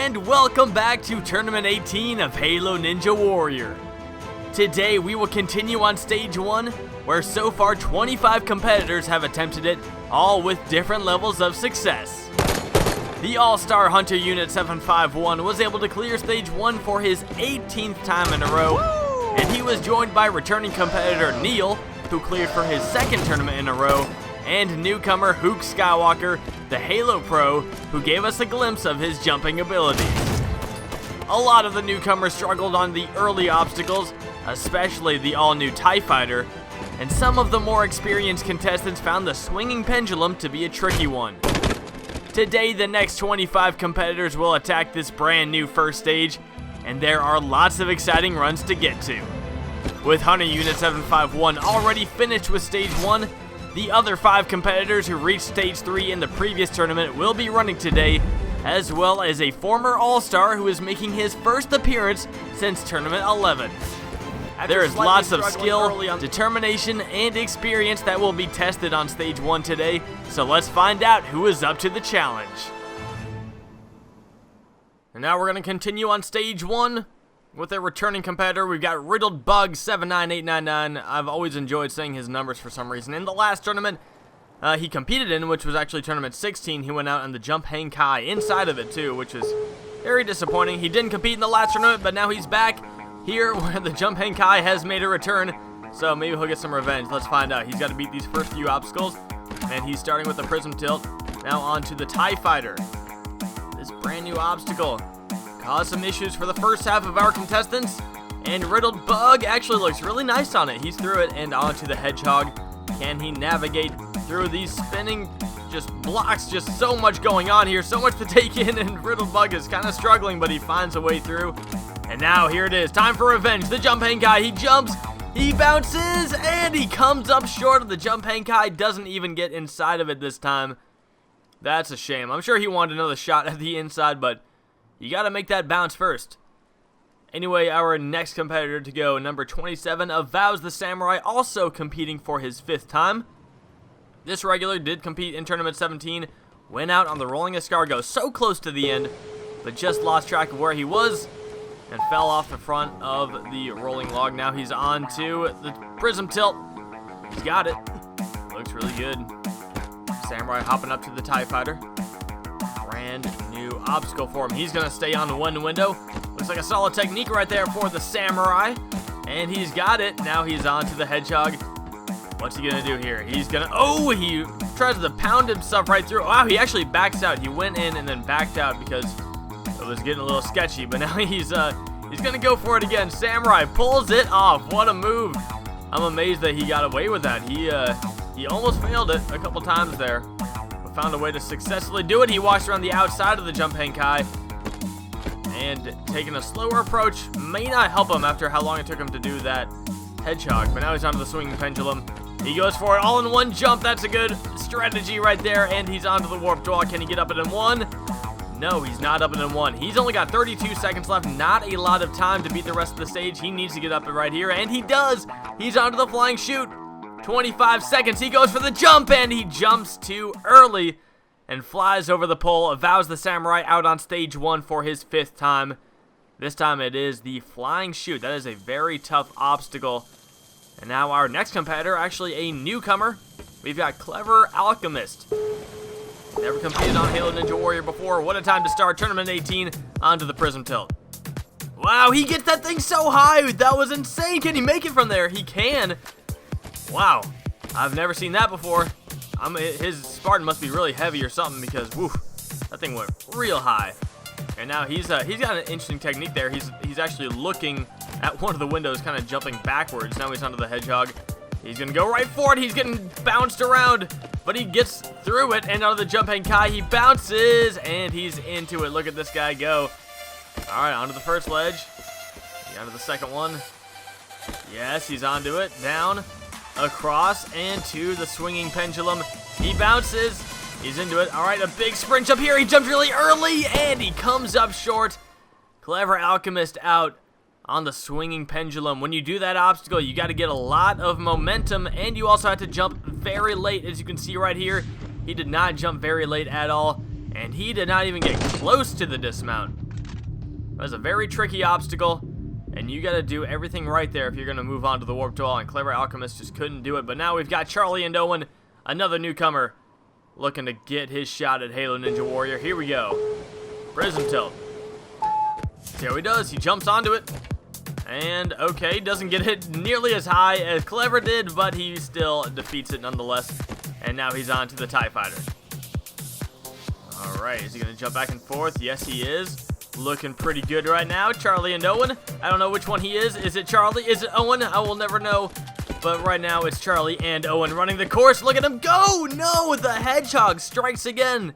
and welcome back to Tournament 18 of Halo Ninja Warrior. Today we will continue on Stage 1, where so far 25 competitors have attempted it, all with different levels of success. The All-Star Hunter Unit 751 was able to clear Stage 1 for his 18th time in a row, and he was joined by returning competitor Neil, who cleared for his second tournament in a row, and newcomer Hook Skywalker, the Halo Pro, who gave us a glimpse of his jumping abilities. A lot of the newcomers struggled on the early obstacles, especially the all-new TIE Fighter, and some of the more experienced contestants found the swinging pendulum to be a tricky one. Today, the next 25 competitors will attack this brand new first stage, and there are lots of exciting runs to get to. With Hunter Unit 751 already finished with Stage 1, the other 5 competitors who reached Stage 3 in the previous tournament will be running today, as well as a former All-Star who is making his first appearance since Tournament 11. There is lots of skill, determination, and experience that will be tested on Stage 1 today, so let's find out who is up to the challenge. And now we're going to continue on Stage 1 with a returning competitor. We've got Riddled Bugs 79899. I've always enjoyed saying his numbers for some reason. In the last tournament he competed in, which was actually Tournament 16, he went out on the Jump Hang Kai inside of it too, which was very disappointing. He didn't compete in the last tournament, but now he's back here where the Jump Hang Kai has made a return, so maybe he'll get some revenge. Let's find out. He's got to beat these first few obstacles, and he's starting with the Prism Tilt. Now on to the TIE Fighter. This brand new obstacle caused some issues for the first half of our contestants, and Riddled Bug actually looks really nice on it. He's through it and onto the Hedgehog. Can he navigate through these spinning just blocks? Just so much going on here, so much to take in, and Riddled Bug is kind of struggling, but he finds a way through. And now here it is, time for revenge. The Jump Hang Kai, he jumps, he bounces, and he comes up short of the Jump Hang Kai. Doesn't even get inside of it this time. That's a shame. I'm sure he wanted another shot at the inside, but you gotta make that bounce first. Anyway, our next competitor to go, number 27, Avow the Samurai, also competing for his 5th time. This regular did compete in Tournament 17, went out on the Rolling Escargot, so close to the end, but just lost track of where he was, and fell off the front of the rolling log. Now he's on to the Prism Tilt. He's got it. Looks really good. Samurai hopping up to the TIE Fighter. Brand new obstacle for him. He's going to stay on one window. Looks like a solid technique right there for the Samurai. And he's got it. Now he's on to the Hedgehog. What's he going to do here? He's going to... Oh, he tries to pound himself right through. Wow, he actually backs out. He went in and then backed out because it was getting a little sketchy. But now he's going to go for it again. Samurai pulls it off. What a move. I'm amazed that he got away with that. He almost failed it a couple times there, but found a way to successfully do it. He walks around the outside of the Jump Hang Kai, and taking a slower approach may not help him after how long it took him to do that Hedgehog. But now he's onto the Swinging Pendulum. He goes for it all in one jump. That's a good strategy right there, and he's onto the Warped Wall. Can he get up it in one? No, he's not up it in one. He's only got 32 seconds left. Not a lot of time to beat the rest of the stage. He needs to get up it right here, and he does. He's onto the Flying Chute. 25 seconds. He goes for the jump, and he jumps too early and flies over the pole. Avow the Samurai out on Stage 1 for his 5th time. This time it is the Flying Chute. That is a very tough obstacle. And now our next competitor, actually a newcomer. We've got Clever Alchemist. Never competed on Halo Ninja Warrior before. What a time to start Tournament 18 onto the Prism Tilt. Wow, he gets that thing so high. That was insane. Can he make it from there? He can. Wow, I've never seen that before. His Spartan must be really heavy or something, because woof, that thing went real high. And now he's got an interesting technique there. He's actually looking at one of the windows, kind of jumping backwards. Now he's onto the Hedgehog. He's gonna go right for it. He's getting bounced around, but he gets through it, and onto the Jump Hang Kai, he bounces, and he's into it. Look at this guy go. All right, onto the first ledge. Onto the second one. Yes, he's onto it. Down, across, and to the Swinging Pendulum. He bounces. He's into it. All right, a big sprint up here. He jumped really early, and he comes up short. Clever Alchemist out on the Swinging Pendulum. When you do that obstacle, you got to get a lot of momentum, and you also have to jump very late. As you can see right here, he did not jump very late at all, and he did not even get close to the dismount. That's a very tricky obstacle, and you gotta do everything right there if you're gonna move on to the Warped Wall, and Clever Alchemist just couldn't do it. But now we've got Charlie and Owen, another newcomer, looking to get his shot at Halo Ninja Warrior. Here we go. Prism tilt. See how he does. He jumps onto it. And, okay, doesn't get hit nearly as high as Clever did, but he still defeats it nonetheless. And now he's on to the TIE Fighter. Alright, is he going to jump back and forth? Yes, he is. Looking pretty good right now. Charlie and Owen. I don't know which one he is. Is it Charlie? Is it Owen? I will never know. But right now, it's Charlie and Owen running the course. Look at him go! No, the hedgehog strikes again.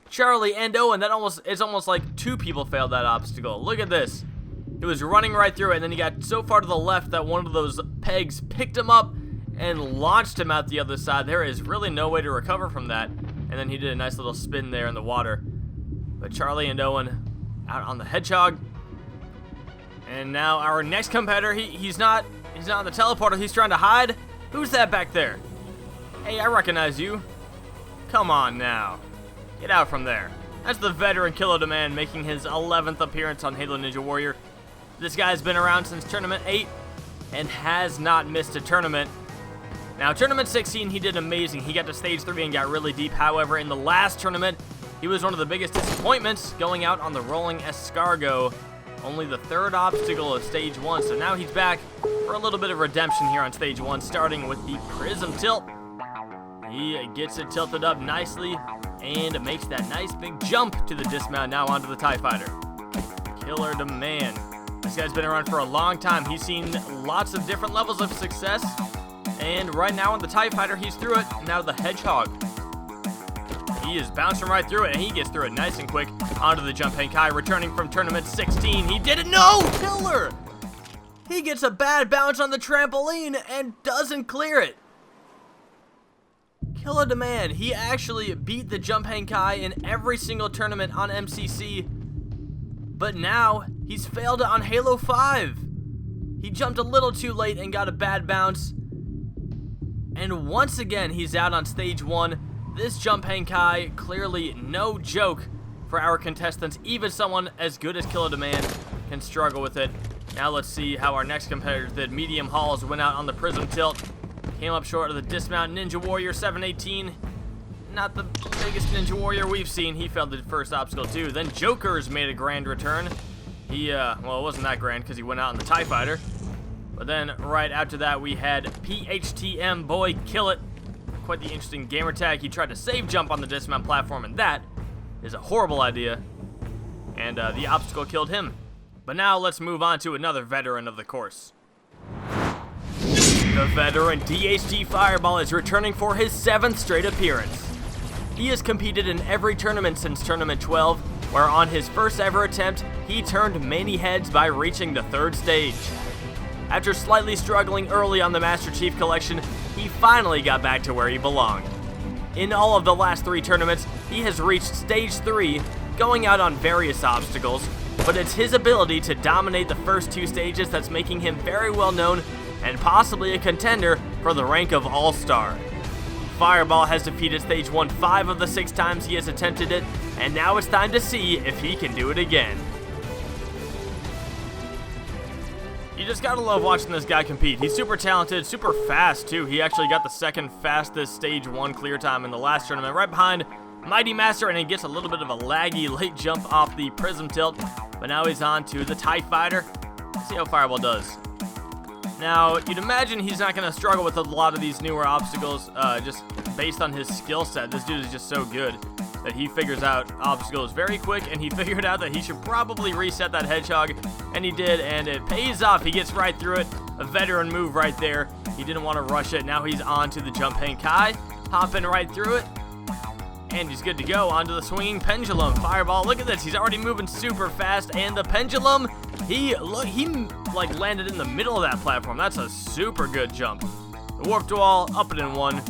Charlie and Owen, it's almost like two people failed that obstacle. Look at this. He was running right through it, and then he got so far to the left that one of those pegs picked him up and launched him out the other side. There is really no way to recover from that. And then he did a nice little spin there in the water. But Charlie and Owen out on the hedgehog. And now our next competitor, he's not on the teleporter. He's trying to hide. Who's that back there? Hey, I recognize you. Come on now. Get out from there. That's the veteran Killer Demand making his 11th appearance on Halo Ninja Warrior. This guy's been around since Tournament 8 and has not missed a tournament. Now, Tournament 16, he did amazing. He got to Stage 3 and got really deep. However, in the last tournament, he was one of the biggest disappointments, going out on the rolling escargot. Only the third obstacle of Stage 1, so now he's back for a little bit of redemption here on Stage 1, starting with the Prism Tilt. He gets it tilted up nicely and makes that nice big jump to the dismount, now onto the TIE Fighter. Killer Demand. This guy's been around for a long time. He's seen lots of different levels of success. And right now on the TIE Fighter, he's through it. Now the Hedgehog. He is bouncing right through it, and he gets through it nice and quick onto the Jumping Kai, returning from Tournament 16. He did it. No! Killer! He gets a bad bounce on the trampoline and doesn't clear it. Killer Demand. He actually beat the Jumping Kai in every single tournament on MCC. But now, he's failed it on Halo 5. He jumped a little too late and got a bad bounce. And once again, he's out on Stage 1. This Jumping Kai, clearly no joke for our contestants. Even someone as good as Killer Demand can struggle with it. Now let's see how our next competitors did. Medium Halls went out on the Prism Tilt. Came up short of the Dismount. Ninja Warrior 718. Not the biggest Ninja Warrior we've seen. He failed the first obstacle too. Then Joker's made a grand return. Well, it wasn't that grand because he went out on the TIE Fighter. But then right after that, we had PHTM Boy Kill It. Quite the interesting gamer tag. He tried to save jump on the dismount platform, and that is a horrible idea. And the obstacle killed him. But now let's move on to another veteran of the course. The veteran DHG Fireball is returning for his 7th straight appearance. He has competed in every tournament since Tournament 12, where on his first ever attempt, he turned many heads by reaching the 3rd stage. After slightly struggling early on the Master Chief Collection, he finally got back to where he belonged. In all of the last 3 tournaments, he has reached Stage 3, going out on various obstacles, but it's his ability to dominate the first 2 stages that's making him very well known and possibly a contender for the rank of All-Star. Fireball has defeated Stage 1 5 of the 6 times he has attempted it, and now it's time to see if he can do it again. You just gotta love watching this guy compete. He's super talented, super fast too. He actually got the 2nd fastest Stage 1 clear time in the last tournament, right behind Mighty Master, and he gets a little bit of a laggy late jump off the Prism Tilt, but now he's on to the TIE Fighter. Let's see how Fireball does. Now, you'd imagine he's not going to struggle with a lot of these newer obstacles, just based on his skill set. This dude is just so good that he figures out obstacles very quick, and he figured out that he should probably reset that hedgehog, and he did, and it pays off. He gets right through it. A veteran move right there. He didn't want to rush it. Now he's on to the Jumping Kai, hopping right through it, and he's good to go. Onto the Swinging Pendulum. Fireball, look at this. He's already moving super fast, and the pendulum, he like landed in the middle of that platform. That's a super good jump. The Warped Wall, up and in 1.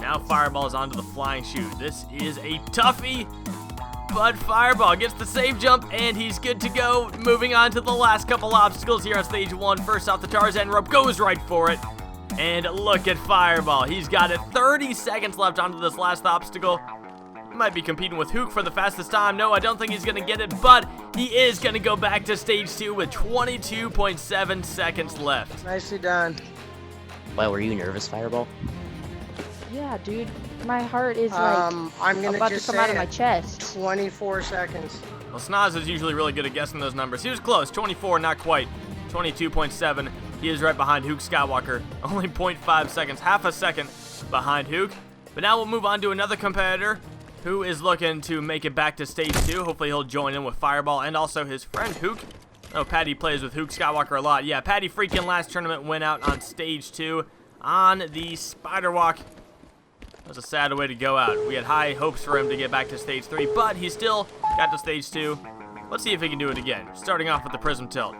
Now Fireball is onto the Flying Chute. This is a toughie, but Fireball gets the save jump, and he's good to go. Moving on to the last couple obstacles here on Stage 1. First off, the Tarzan rope, goes right for it. And look at Fireball. He's got it. 30 seconds left onto this last obstacle. might be competing with Hook for the fastest time. No, I don't think he's going to get it, but he is going to go back to stage 2 with 22.7 seconds left. Nicely done. Wow, were you nervous, Fireball? Yeah, dude. My heart is like I'm gonna about just to come out of say my chest. 24 seconds. Well, Snoz is usually really good at guessing those numbers. He was close. 24, not quite. 22.7. He is right behind Hook Skywalker. Only 0.5 seconds, half a second behind Hook. But now we'll move on to another competitor who is looking to make it back to stage 2. Hopefully he'll join in with Fireball and also his friend Hook. Oh, Paddy plays with Hook Skywalker a lot. Yeah, Paddy Freakin last tournament went out on stage 2 on the Spider Walk. That was a sad way to go out. We had high hopes for him to get back to stage 3, but he still got to stage 2. Let's see if he can do it again. Starting off with the Prism Tilt.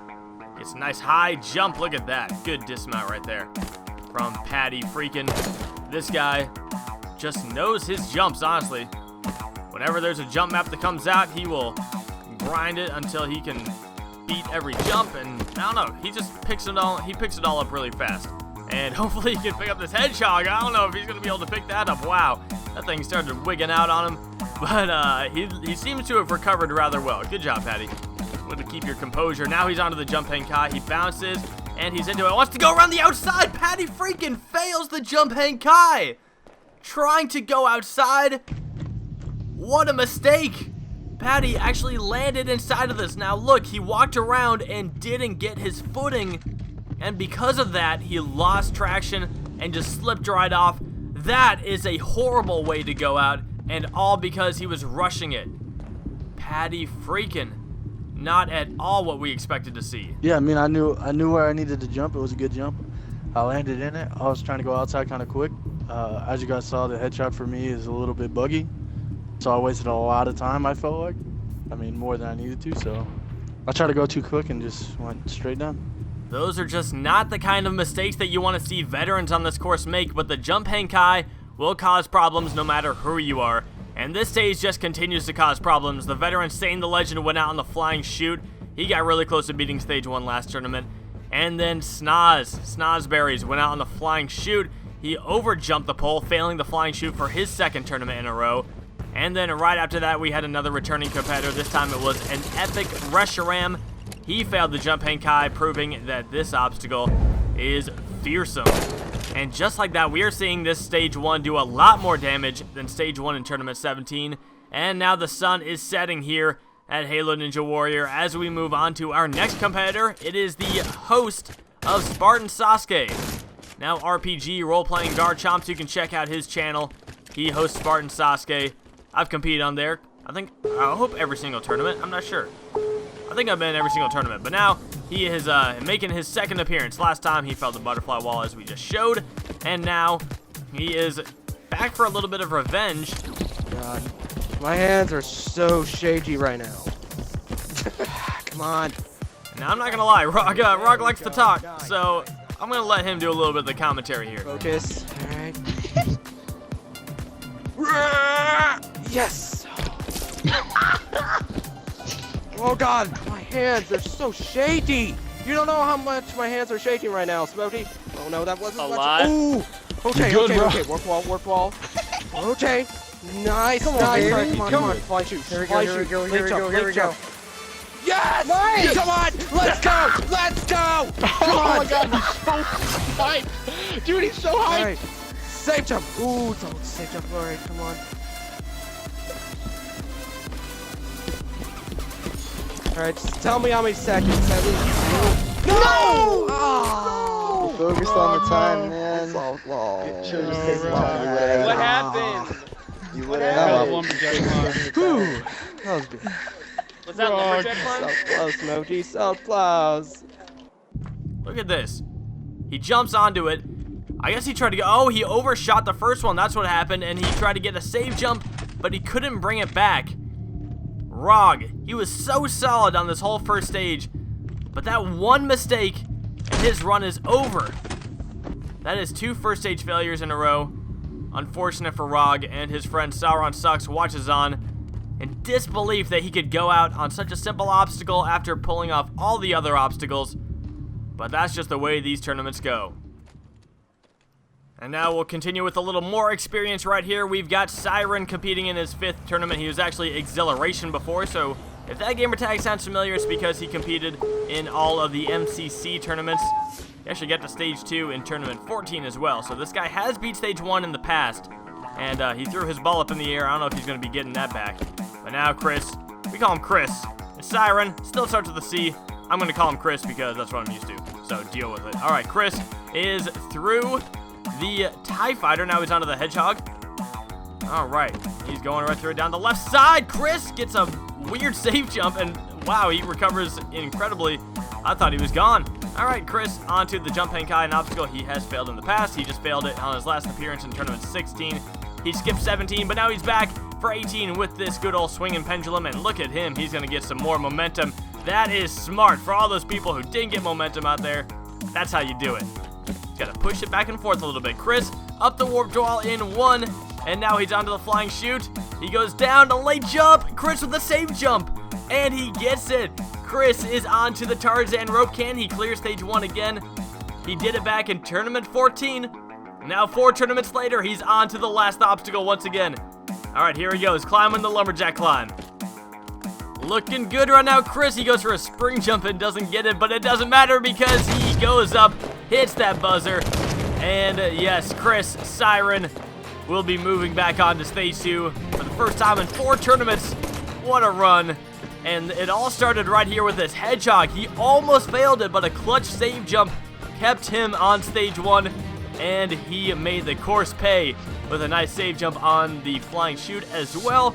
It's a nice high jump. Look at that. Good dismount right there from Paddy Freakin. This guy just knows his jumps, honestly. Whenever there's a jump map that comes out, he will grind it until he can beat every jump, and I don't know, he just picks it all up really fast. And hopefully he can pick up this hedgehog. I don't know if he's going to be able to pick that up. Wow, that thing started wigging out on him. But he seems to have recovered rather well. Good job, Paddy. Way to keep your composure. Now he's onto the jump hang kai. He bounces, and he's into it. Wants to go around the outside. Paddy Freakin fails the jump hang kai. Trying to go outside. What a mistake. Paddy actually landed inside of this. Now look, he walked around and didn't get his footing. And because of that, he lost traction and just slipped right off. That is a horrible way to go out, and all because he was rushing it. Paddy Freakin, not at all what we expected to see. Yeah, I mean, I knew where I needed to jump. It was a good jump. I landed in it. I was trying to go outside kind of quick. As you guys saw, the headshot for me is a little bit buggy, so I wasted a lot of time, I felt like. I mean, more than I needed to, so I tried to go too quick and just went straight down. Those are just not the kind of mistakes that you want to see veterans on this course make, but the jump hang kai will cause problems no matter who you are. And this stage just continues to cause problems. The veteran Sane the Legend went out on the flying chute. He got really close to beating stage 1 last tournament. And then Snozberries went out on the flying chute. He overjumped the pole, failing the flying chute for his second tournament in a row. And then right after that, we had another returning competitor. This time it was an epic Reshiram. He failed the jump hang kai, proving that this obstacle is fearsome. And just like that, we are seeing this stage 1 do a lot more damage than stage 1 in tournament 17. And now the sun is setting here at Halo Ninja Warrior. As we move on to our next competitor, it is the host of Spartan Sasuke. Now RPG role-playing Garchomps. You can check out his channel. He hosts Spartan Sasuke. I've competed on there. I hope every single tournament. I'm not sure. I think I've been in every single tournament, but now he is making his second appearance. Last time he fell the butterfly wall, as we just showed, and now he is back for a little bit of revenge. God, my hands are so shaky right now. Come on. Now I'm not gonna lie, Rog likes to talk, so I'm gonna let him do a little bit of the commentary here. Focus. All right. Yes. Oh God, my hands, they're so shaky. You don't know how much my hands are shaking right now, Smokey. Oh no, that wasn't much. Ooh. Okay, okay. Work wall. Okay. Nice, come on, nice. baby. Right, come on. Fly shoot. Here we go. Yes! Nice! Come on! Let's go! Let's go! Come on! Oh my God, he's so hype! Dude, he's so hype! Right. Safe jump! Ooh, don't safe jump. Alright, come on. Alright, just tell me how many seconds. No! Oh! You focused on the time, man. What happened? What happened? That was good. Was that lumberjack climb? So close, Smokey. So close. Look at this. He jumps onto it. I guess he tried to go. Oh, he overshot the first one. That's what happened. And he tried to get a save jump, but he couldn't bring it back. Rog, he was so solid on this whole first stage, but that one mistake and his run is over. That is 2 first stage failures in a row. Unfortunate for Rog, and his friend Sauron Sucks watches on in disbelief that he could go out on such a simple obstacle after pulling off all the other obstacles. But that's just the way these tournaments go. And now we'll continue with a little more experience right here. We've got Siren competing in his 5th tournament. He was actually Exhilaration before, so if that gamer tag sounds familiar, it's because he competed in all of the MCC tournaments. He actually got to stage 2 in tournament 14 as well. So this guy has beat stage 1 in the past, and he threw his ball up in the air. I don't know if he's going to be getting that back. But now Chris, we call him Chris. Siren still starts with a C. I'm going to call him Chris because that's what I'm used to, so deal with it. All right, Chris is through the TIE Fighter. Now he's onto the Hedgehog. All right, he's going right through it down the left side. Chris gets a weird safe jump, and wow, he recovers incredibly. I thought he was gone. All right, Chris onto the Jump Henkai, an obstacle he has failed in the past. He just failed it on his last appearance in tournament 16. He skipped 17, but now he's back for 18 with this good old swinging pendulum, and look at him. He's going to get some more momentum. That is smart. For all those people who didn't get momentum out there, that's how you do it. Got to push it back and forth a little bit. Chris up the warp wall in 1, and now he's onto the flying chute. He goes down, a late jump. Chris with the safe jump, and he gets it. Chris is onto the Tarzan rope can. He clears stage 1 again. He did it back in tournament 14. Now 4 tournaments later, he's on to the last obstacle once again. All right, here he goes, climbing the lumberjack climb. Looking good right now, Chris. He goes for a spring jump and doesn't get it, but it doesn't matter because he goes up, hits that buzzer, and yes, Chris, Siren, will be moving back on to stage 2 for the first time in 4 tournaments. What a run. And it all started right here with this Hedgehog. He almost failed it, but a clutch save jump kept him on stage 1, and he made the course pay with a nice save jump on the flying chute as well.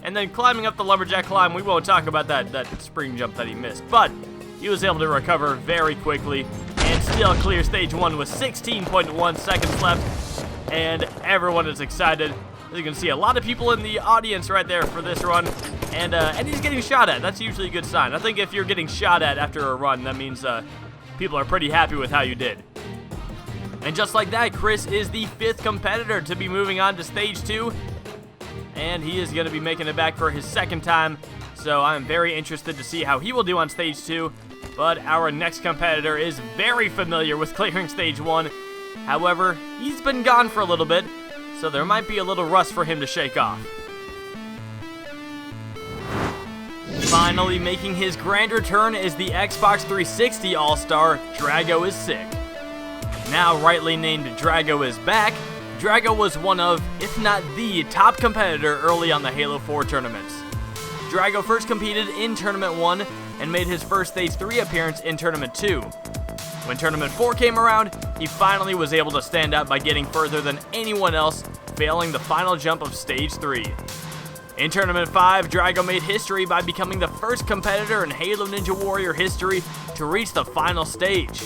And then climbing up the lumberjack climb, we won't talk about that spring jump that he missed, but he was able to recover very quickly and still clear stage 1 with 16.1 seconds left, and everyone is excited. As you can see, a lot of people in the audience right there for this run, and he's getting shot at. That's usually a good sign. I think if you're getting shot at after a run, that means people are pretty happy with how you did. And just like that, Chris is the 5th competitor to be moving on to stage 2. And he is going to be making it back for his 2nd time. So I'm very interested to see how he will do on stage 2. But our next competitor is very familiar with clearing stage 1. However, he's been gone for a little bit, so there might be a little rust for him to shake off. Finally making his grand return is the Xbox 360 All-Star, Drago is sick. Now rightly named Drago is back, Drago was one of, if not the, top competitor early on the Halo 4 tournaments. Drago first competed in Tournament 1 and made his first Stage 3 appearance in Tournament 2. When Tournament 4 came around, he finally was able to stand out by getting further than anyone else, failing the final jump of Stage 3. In Tournament 5, Drago made history by becoming the first competitor in Halo Ninja Warrior history to reach the final stage.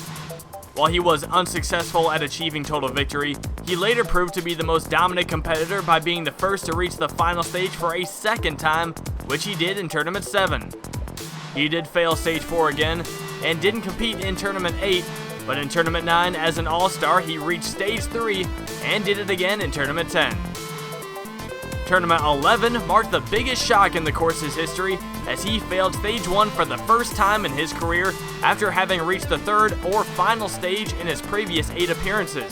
While he was unsuccessful at achieving total victory, he later proved to be the most dominant competitor by being the first to reach the final stage for a 2nd time, which he did in Tournament 7. He did fail Stage 4 again, and didn't compete in Tournament 8, but in Tournament 9 as an All-Star he reached Stage 3, and did it again in Tournament 10. Tournament 11 marked the biggest shock in the course's history, as he failed Stage 1 for the first time in his career after having reached the 3rd or final stage in his previous 8 appearances.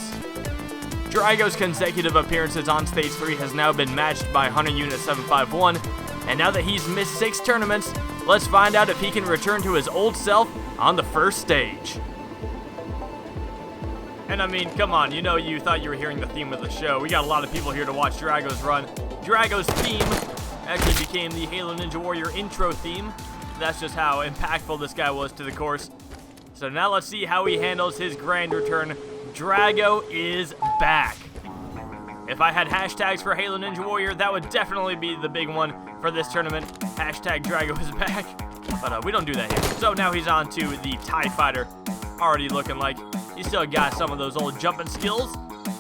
Drago's consecutive appearances on Stage 3 has now been matched by Hunter Unit 751, and now that he's missed 6 tournaments, let's find out if he can return to his old self on the first stage. And I mean, come on, you thought you were hearing the theme of the show. We got a lot of people here to watch Drago's run. Drago's theme actually became the Halo Ninja Warrior intro theme. That's just how impactful this guy was to the course. So now let's see how he handles his grand return. Drago is back. If I had hashtags for Halo Ninja Warrior, that would definitely be the big one for this tournament. Hashtag Drago is back. But we don't do that here. So now he's on to the TIE Fighter. Already looking like he's still got some of those old jumping skills.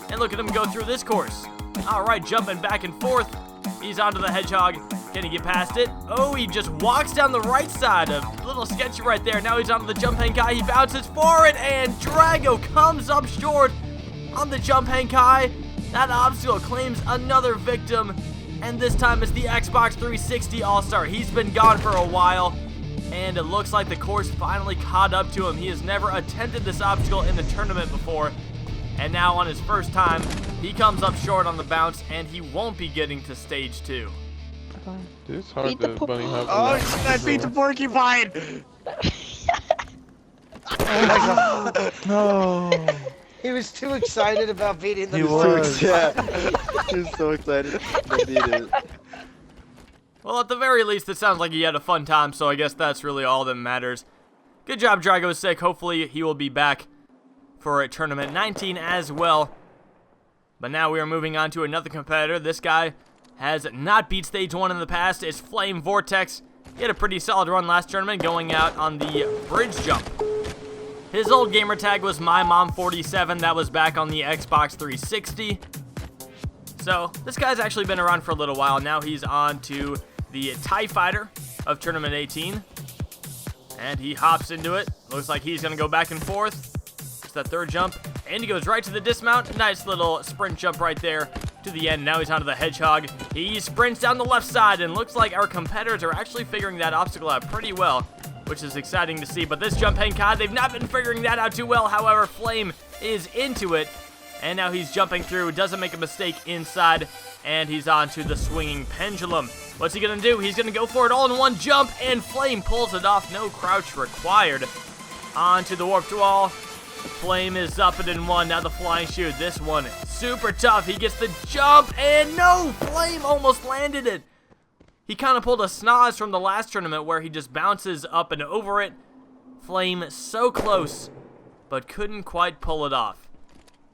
And look at him go through this course. Alright, jumping back and forth. He's onto the Hedgehog. Can he get past it? Oh, he just walks down the right side. A little sketchy right there. Now he's onto the Jump Henkai. He bounces forward, and Drago comes up short on the Jump Henkai. That obstacle claims another victim, and this time it's the Xbox 360 All-Star. He's been gone for a while, and it looks like the course finally caught up to him. He has never attempted this obstacle in the tournament before, And now on his first time, he comes up short on the bounce, and he won't be getting to stage 2. Dude, it's hard Beat the to bunny hop. Oh, that beat the porcupine! Oh my god. No. He was too excited about beating the He board. was. Yeah. He was so excited to beat it. Well, at the very least, it sounds like he had a fun time, so I guess that's really all that matters. Good job, Drago Sick. Hopefully, he will be back for Tournament 19 as well. But now we are moving on to another competitor. This guy has not beat Stage 1 in the past. It's Flame Vortex. He had a pretty solid run last tournament, going out on the bridge jump. His old gamer tag was MyMom47. That was back on the Xbox 360. So, this guy's actually been around for a little while. Now he's on to the TIE Fighter of Tournament 18. And he hops into it. Looks like he's going to go back and forth. It's that third jump. And he goes right to the dismount. Nice little sprint jump right there to the end. Now he's onto the Hedgehog. He sprints down the left side. And looks like our competitors are actually figuring that obstacle out pretty well, which is exciting to see. But this jump hang cod, they've not been figuring that out too well. However, Flame is into it. And now he's jumping through, doesn't make a mistake inside, and he's on to the swinging pendulum. What's he going to do? He's going to go for it all in one jump, and Flame pulls it off. No crouch required. On to the warped wall. Flame is up and in one. Now the flying chute. This one, super tough. He gets the jump, and no! Flame almost landed it. He kind of pulled a snaz from the last tournament where he just bounces up and over it. Flame so close, but couldn't quite pull it off.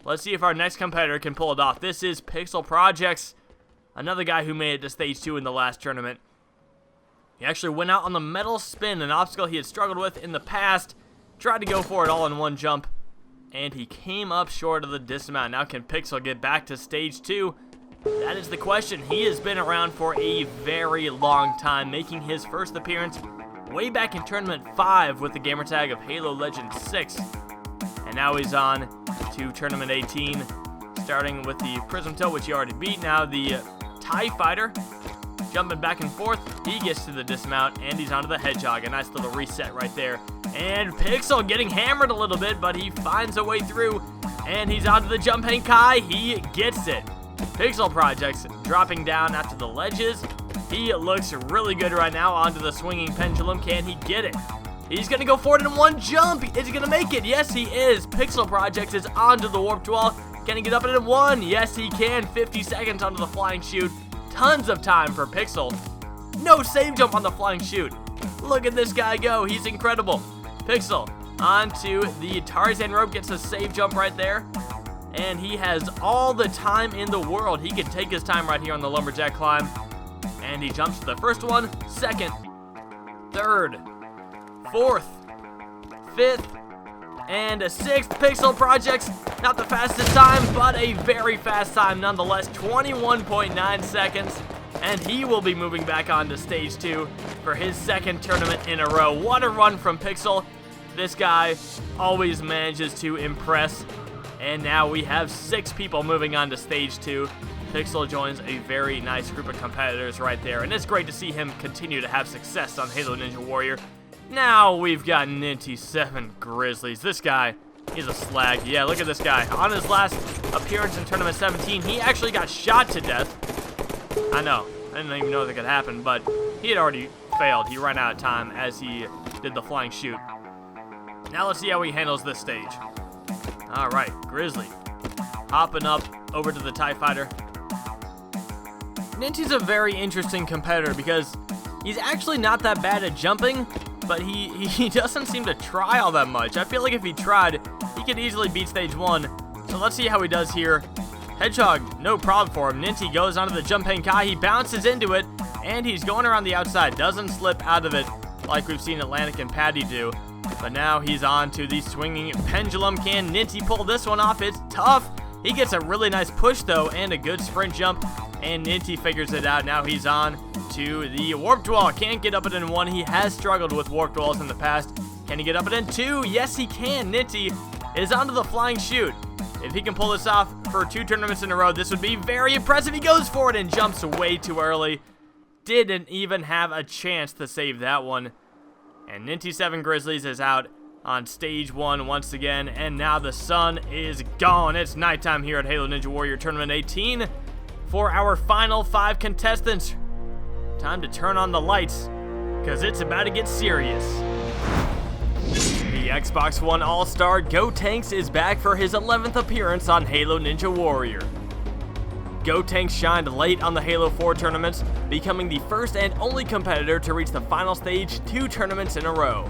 Let's see if our next competitor can pull it off. This is Pixel Projects, another guy who made it to Stage 2 in the last tournament. He actually went out on the metal spin, an obstacle he had struggled with in the past. Tried to go for it all in one jump, and he came up short of the dismount. Now can Pixel get back to Stage 2? That is the question. He has been around for a very long time, making his first appearance way back in Tournament 5 with the gamertag of Halo Legends 6. And now he's on to Tournament 18, starting with the Prism Toe, which he already beat. Now the TIE Fighter, jumping back and forth. He gets to the dismount, and he's onto the Hedgehog. A nice little reset right there. And Pixel getting hammered a little bit, but he finds a way through, and he's onto the Jump Hang Kai. He gets it. Pixel Projects dropping down after the ledges. He looks really good right now onto the swinging pendulum. Can he get it? He's going to go for it in one jump. Is he going to make it? Yes, he is. Pixel Projects is onto the warped wall. Can he get up it in one? Yes, he can. 50 seconds onto the flying chute. Tons of time for Pixel. No save jump on the flying chute. Look at this guy go. He's incredible. Pixel onto the Tarzan rope. Gets a save jump right there. And he has all the time in the world. He can take his time right here on the lumberjack climb. And he jumps to the first one, second, third, fourth, fifth, and a sixth. Pixel Projects, not the fastest time, but a very fast time nonetheless, 21.9 seconds. And he will be moving back on to Stage 2 for his second tournament in a row. What a run from Pixel. This guy always manages to impress. And now we have 6 people moving on to Stage 2. Pixel joins a very nice group of competitors right there. And it's great to see him continue to have success on Halo Ninja Warrior. Now we've got Minty Grizzlies. This guy is a slag. Yeah, look at this guy. On his last appearance in Tournament 17, he actually got shot to death. I know. I didn't even know that could happen, but he had already failed. He ran out of time as he did the flying chute. Now let's see how he handles this stage. All right, Grizzly hopping up over to the TIE Fighter. Minty's a very interesting competitor because he's actually not that bad at jumping, but he doesn't seem to try all that much. I feel like if he tried, he could easily beat Stage 1. So let's see how he does here. Hedgehog, no problem for him. Minty goes onto the Jump Hang Kai. He bounces into it, and he's going around the outside. Doesn't slip out of it like we've seen Atlantic and Paddy do. But now he's on to the swinging pendulum. Can Minty pull this one off? It's tough. He gets a really nice push, though, and a good sprint jump. And Minty figures it out. Now he's on to the warped wall. Can't get up it in one. He has struggled with warped walls in the past. Can he get up it in two? Yes, he can. Minty is onto the flying chute. If he can pull this off for 2 tournaments in a row, this would be very impressive. He goes for it and jumps way too early. Didn't even have a chance to save that one. And Minty Grizzlies is out on stage 1 once again, and now the sun is gone. It's nighttime here at Halo Ninja Warrior Tournament 18 for our final 5 contestants. Time to turn on the lights, because it's about to get serious. The Xbox One All-Star Gotenks is back for his 11th appearance on Halo Ninja Warrior. Gotenks shined late on the Halo 4 tournaments, becoming the first and only competitor to reach the final stage 2 tournaments in a row.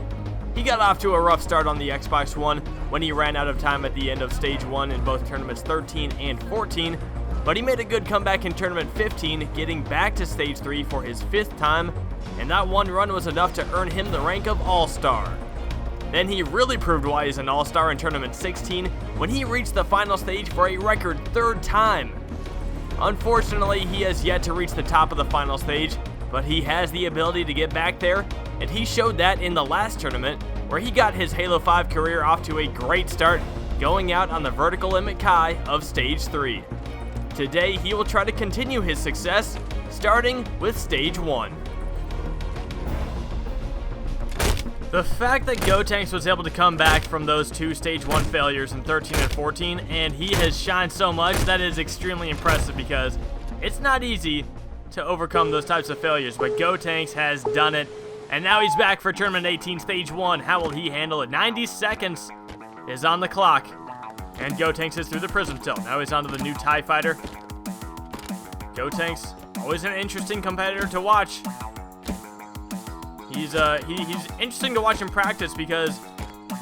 He got off to a rough start on the Xbox One when he ran out of time at the end of stage 1 in both tournaments 13 and 14, but he made a good comeback in tournament 15, getting back to stage 3 for his 5th time, and that one run was enough to earn him the rank of All-Star. Then he really proved why he's an All-Star in tournament 16 when he reached the final stage for a record 3rd time. Unfortunately, he has yet to reach the top of the final stage, but he has the ability to get back there, and he showed that in the last tournament, where he got his Halo 5 career off to a great start, going out on the vertical limit Kai of stage 3. Today, he will try to continue his success, starting with stage 1. The fact that Gotenks was able to come back from those 2 stage 1 failures in 13 and 14, and he has shined so much, that is extremely impressive because it's not easy to overcome those types of failures, but Gotenks has done it, and now he's back for Tournament 18 Stage 1. How will he handle it? 90 seconds is on the clock, and Gotenks is through the prism tilt. Now he's onto the new TIE Fighter. Gotenks, always an interesting competitor to watch. He's interesting to watch in practice because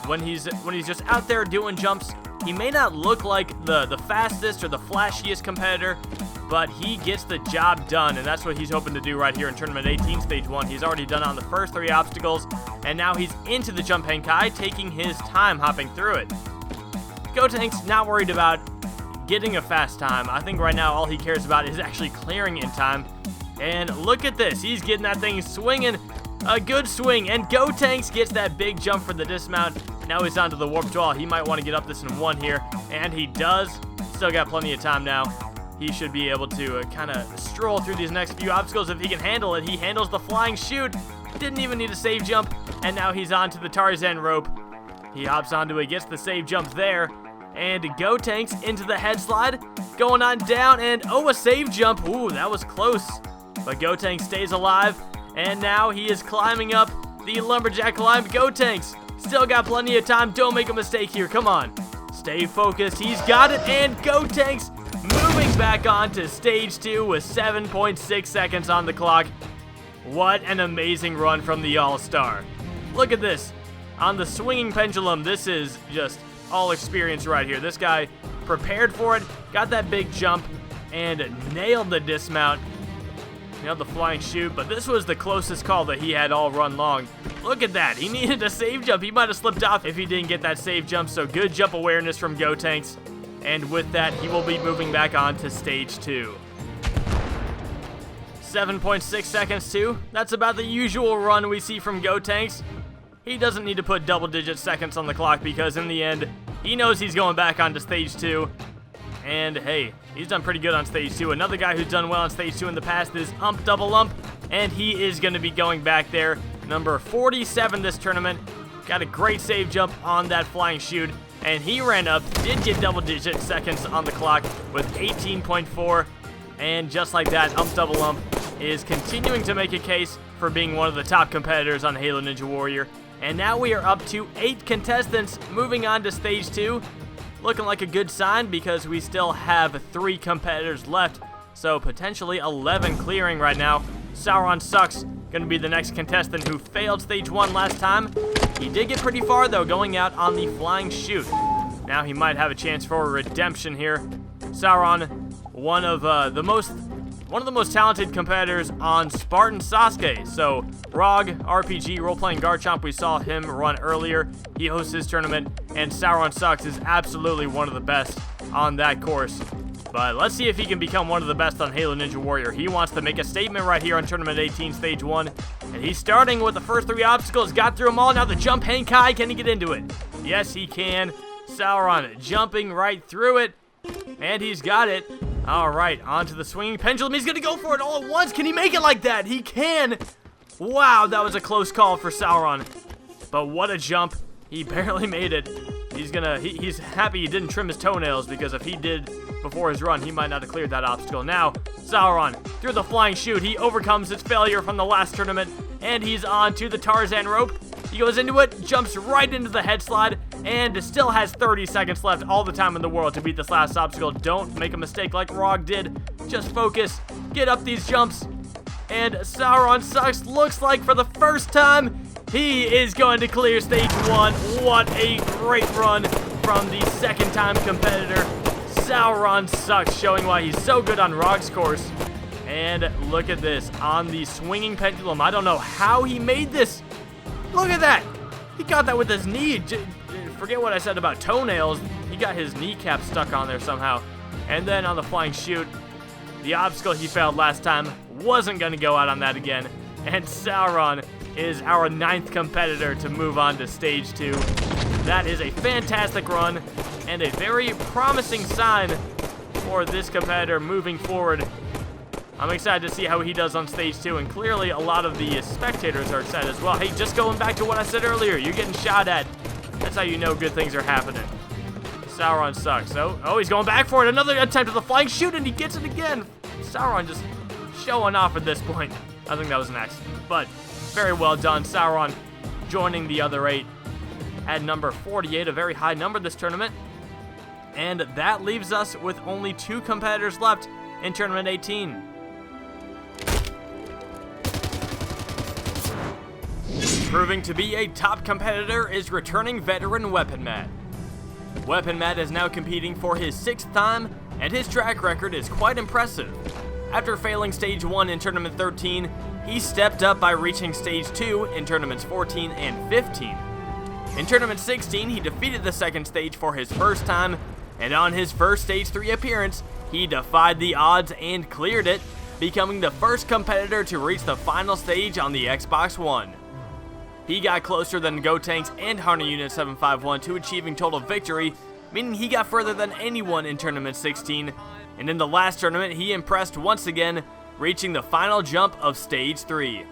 when he's just out there doing jumps, he may not look like the fastest or the flashiest competitor, but he gets the job done, and that's what he's hoping to do right here in Tournament 18 Stage 1. He's already done it on the first 3 obstacles, and now he's into the Jump Hang Kai, taking his time hopping through it. Gotenks not worried about getting a fast time. I think right now all he cares about is actually clearing in time. And look at this, he's getting that thing swinging. A good swing, and Gotenks gets that big jump for the dismount. Now he's onto the warp wall. He might want to get up this in 1 here, and he does. Still got plenty of time now. He should be able to kind of stroll through these next few obstacles if he can handle it. He handles the flying chute. Didn't even need a save jump, and now he's onto the Tarzan rope. He hops onto it, gets the save jump there, and Gotenks into the head slide, going on down, and oh, a save jump. Ooh, that was close, but Gotenks stays alive. And now he is climbing up the lumberjack climb. Gotenks still got plenty of time. Don't make a mistake here. Come on. Stay focused. He's got it. And Gotenks moving back on to stage 2 with 7.6 seconds on the clock. What an amazing run from the All-Star. Look at this. On the swinging pendulum, this is just all experience right here. This guy prepared for it, got that big jump, and nailed the dismount. Nailed the flying chute, but this was the closest call that he had all run long. Look at that. He needed a save jump. He might have slipped off if he didn't get that save jump, so good jump awareness from Gotenks. And with that, he will be moving back on to stage 2. 7.6 seconds too. That's about the usual run we see from Gotenks. He doesn't need to put double-digit seconds on the clock because in the end, he knows he's going back onto stage 2. And hey, he's done pretty good on stage 2. Another guy who's done well on stage 2 in the past is Ump Double Ump, and he is going to be going back there. Number 47 this tournament. Got a great save jump on that flying chute, and he ran up, did get double-digit seconds on the clock with 18.4. And just like that, Ump Double Ump is continuing to make a case for being one of the top competitors on Halo Ninja Warrior. And now we are up to 8 contestants moving on to stage 2. Looking like a good sign because we still have 3 competitors left, so potentially 11 clearing right now. Sauron Sucks going to be the next contestant who failed stage 1 last time. He did get pretty far though, going out on the flying chute. Now he might have a chance for a redemption here. Sauron, one of the most talented competitors on Spartan Sasuke. So ROG, RPG, role-playing Garchomp, we saw him run earlier. He hosts his tournament, and Sauron Sucks is absolutely one of the best on that course. But let's see if he can become one of the best on Halo Ninja Warrior. He wants to make a statement right here on Tournament 18 Stage 1. And he's starting with the first 3 obstacles. Got through them all. Now the Jump Hang Kai. Can he get into it? Yes, he can. Sauron jumping right through it. And he's got it. All right, onto the swinging pendulum. He's going to go for it all at once. Can he make it like that? He can. Wow, that was a close call for Sauron. But what a jump. He barely made it. He's happy he didn't trim his toenails, because if he did before his run, he might not have cleared that obstacle. Now, Sauron, through the flying chute, he overcomes his failure from the last tournament, and he's on to the Tarzan rope. He goes into it, jumps right into the head slide, and still has 30 seconds left, all the time in the world to beat this last obstacle. Don't make a mistake like Rog did. Just focus, get up these jumps, and Sauron Sucks looks like for the first time, he is going to clear stage 1. What a great run from the second-time competitor, Sauron Sucks, showing why he's so good on Rog's course. And look at this, on the swinging pendulum. I don't know how he made this. Look at that. He got that with his knee. Forget what I said about toenails. He got his kneecap stuck on there somehow. And then on the flying chute, the obstacle he failed last time wasn't going to go out on that again. And Sauron is our 9th competitor to move on to stage 2. That is a fantastic run and a very promising sign for this competitor moving forward. I'm excited to see how he does on stage 2, and clearly a lot of the spectators are excited as well. Hey, just going back to what I said earlier, you're getting shot at. That's how you know good things are happening. Sauron Sucks. Oh, he's going back for it. Another attempt at the flying chute, and he gets it again. Sauron just showing off at this point. I think that was an accident, but very well done. Sauron joining the other 8 at number 48, a very high number this tournament. And that leaves us with only 2 competitors left in Tournament 18. Proving to be a top competitor is returning veteran Weapon Matt. Weapon Matt is now competing for his 6th time, and his track record is quite impressive. After failing stage 1 in Tournament 13, he stepped up by reaching stage 2 in Tournaments 14 and 15. In Tournament 16, he defeated the 2nd stage for his first time, and on his first stage 3 appearance, he defied the odds and cleared it, becoming the first competitor to reach the final stage on the Xbox One. He got closer than Gotenks and Hunter Unit 751 to achieving total victory, meaning he got further than anyone in Tournament 16, and in the last tournament he impressed once again, reaching the final jump of Stage 3.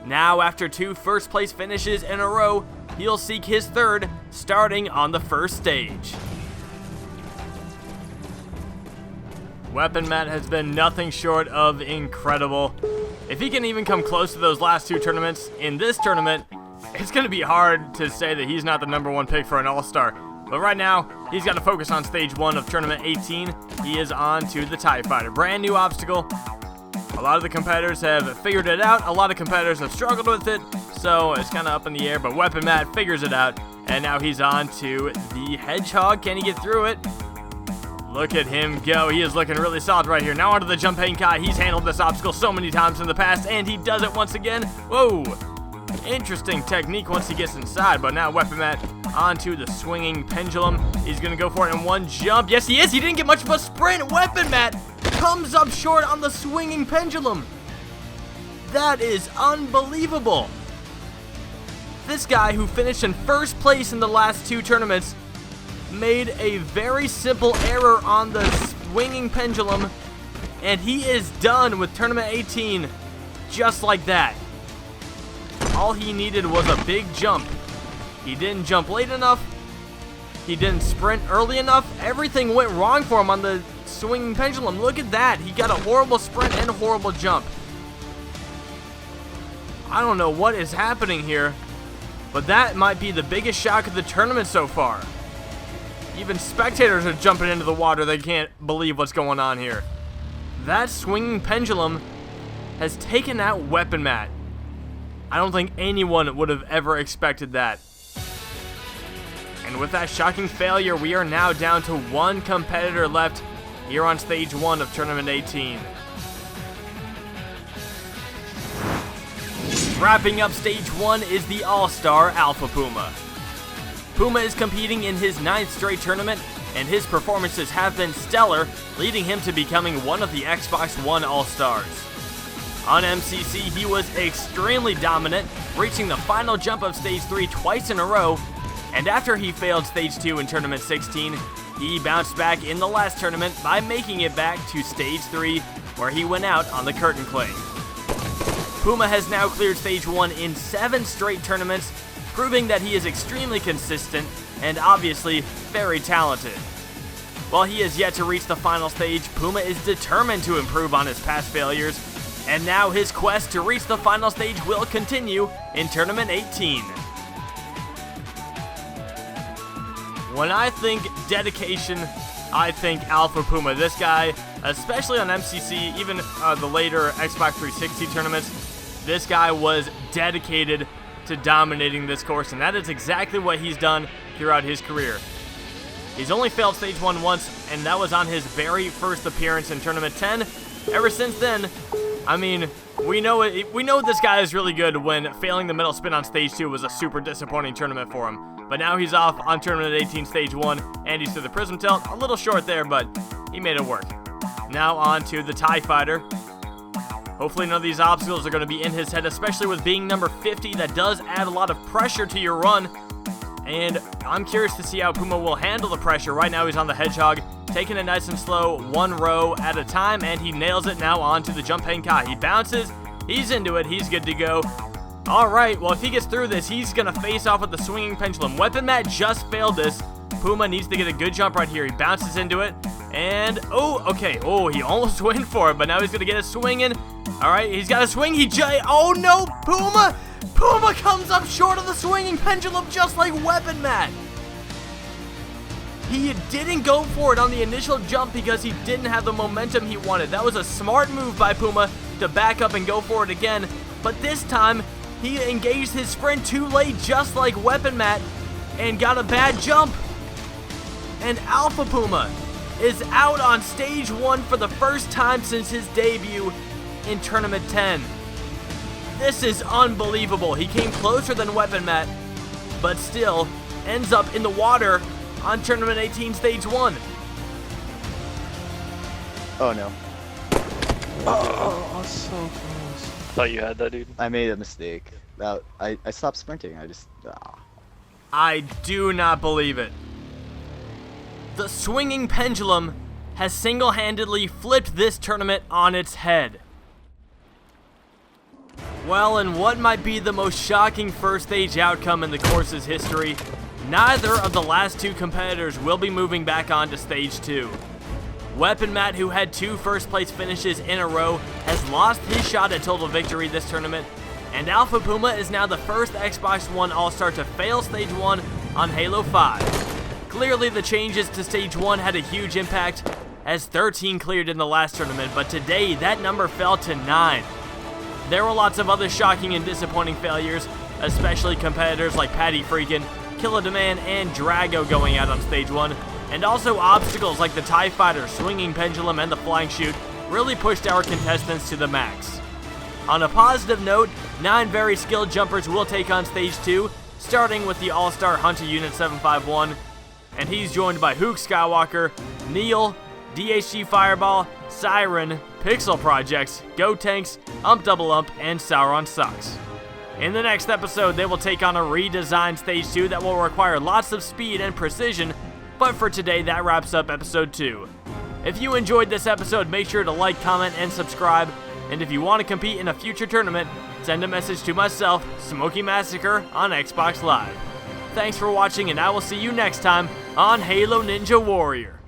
Now, after 2 first place finishes in a row, he'll seek his 3rd, starting on the first stage. Weapon Matt has been nothing short of incredible. If he can even come close to those last 2 tournaments in this tournament, it's going to be hard to say that he's not the number 1 pick for an All-Star. But right now, he's got to focus on stage 1 of Tournament 18. He is on to the TIE Fighter. Brand new obstacle. A lot of the competitors have figured it out. A lot of competitors have struggled with it, so it's kind of up in the air. But Weapon Matt figures it out, and now he's on to the Hedgehog. Can he get through it? Look at him go. He is looking really solid right here. Now onto the Jumping Kai. He's handled this obstacle so many times in the past, and he does it once again. Whoa. Interesting technique once he gets inside, but now Weapon Matt onto the swinging pendulum. He's going to go for it in one jump. Yes, he is. He didn't get much of a sprint. Weapon Matt comes up short on the swinging pendulum. That is unbelievable. This guy who finished in first place in the last 2 tournaments made a very simple error on the swinging pendulum, and he is done with Tournament 18 just like that. All he needed was a big jump. He didn't jump late enough. He didn't sprint early enough. Everything went wrong for him on the swinging pendulum. Look at that. He got a horrible sprint and a horrible jump. I don't know what is happening here, but that might be the biggest shock of the tournament so far. Even spectators are jumping into the water. They can't believe what's going on here. That swinging pendulum has taken out Weapon Matt. I don't think anyone would have ever expected that. And with that shocking failure, we are now down to 1 competitor left here on stage 1 of Tournament 18. Wrapping up stage 1 is the All-Star Alpha Puma. Puma is competing in his 9th straight tournament, and his performances have been stellar, leading him to becoming one of the Xbox One All-Stars. On MCC, he was extremely dominant, reaching the final jump of Stage 3 twice in a row, and after he failed Stage 2 in Tournament 16, he bounced back in the last tournament by making it back to Stage 3, where he went out on the curtain clay. Puma has now cleared Stage 1 in 7 straight tournaments, proving that he is extremely consistent and obviously very talented. While he is yet to reach the final stage, Puma is determined to improve on his past failures, and now his quest to reach the final stage will continue in Tournament 18. When I think dedication, I think Alpha Puma. This guy, especially on MCC, even the later Xbox 360 tournaments, this guy was dedicated to dominating this course, and that is exactly what he's done throughout his career. He's only failed Stage 1 once, and that was on his very first appearance in Tournament 10. Ever since then, I mean, we know this guy is really good when failing the middle spin on Stage 2 was a super disappointing tournament for him. But now he's off on Tournament 18 Stage 1, and he's to the Prism Tilt. A little short there, but he made it work. Now on to the TIE Fighter. Hopefully none of these obstacles are going to be in his head, especially with being number 50. That does add a lot of pressure to your run. And I'm curious to see how Puma will handle the pressure. Right now he's on the Hedgehog, taking it nice and slow, one row at a time, and he nails it now onto the Jumping Kai. He bounces, he's into it, he's good to go. Alright, well if he gets through this, he's going to face off with the Swinging Pendulum. Weapon Mat just failed this. Puma needs to get a good jump right here. He bounces into it, and oh, okay. Oh, he almost went for it, but now he's going to get a swing in. Alright, he's got a swing. Oh no, Puma! Puma comes up short of the Swinging Pendulum just like Weapon Mat. He didn't go for it on the initial jump because he didn't have the momentum he wanted. That was a smart move by Puma to back up and go for it again. But this time, he engaged his sprint too late just like Weapon Mat and got a bad jump. And Alpha Puma is out on Stage 1 for the first time since his debut in Tournament 10. This is unbelievable. He came closer than Weapon Mat, but still ends up in the water on Tournament 18 Stage 1. Oh no. Oh, so close. Thought you had that, dude. I made a mistake. I stopped sprinting. I just... I do not believe it. The Swinging Pendulum has single-handedly flipped this tournament on its head. Well, in what might be the most shocking first stage outcome in the course's history, neither of the last two competitors will be moving back on to Stage 2. Weapon Mat, who had 2 first-place finishes in a row, has lost his shot at total victory this tournament, and Alpha Puma is now the first Xbox One All-Star to fail Stage 1 on Halo 5. Clearly, the changes to Stage 1 had a huge impact, as 13 cleared in the last tournament, but today that number fell to 9. There were lots of other shocking and disappointing failures, especially competitors like Paddy Freakin, Killa Demand, and Drago going out on Stage 1, and also obstacles like the TIE Fighter, Swinging Pendulum, and the Flying Chute really pushed our contestants to the max. On a positive note, 9 very skilled jumpers will take on Stage 2, starting with the All-Star Hunter Unit 751, and he's joined by Hook Skywalker, Neil, DHG Fireball, Siren, Pixel Projects, Go Tanks, Double Ump, and Sauron Sucks. In the next episode, they will take on a redesigned Stage 2 that will require lots of speed and precision, but for today, that wraps up Episode 2. If you enjoyed this episode, make sure to like, comment, and subscribe, and if you want to compete in a future tournament, send a message to myself, SMOKEY Massacre, on Xbox Live. Thanks for watching, and I will see you next time on Halo Ninja Warrior.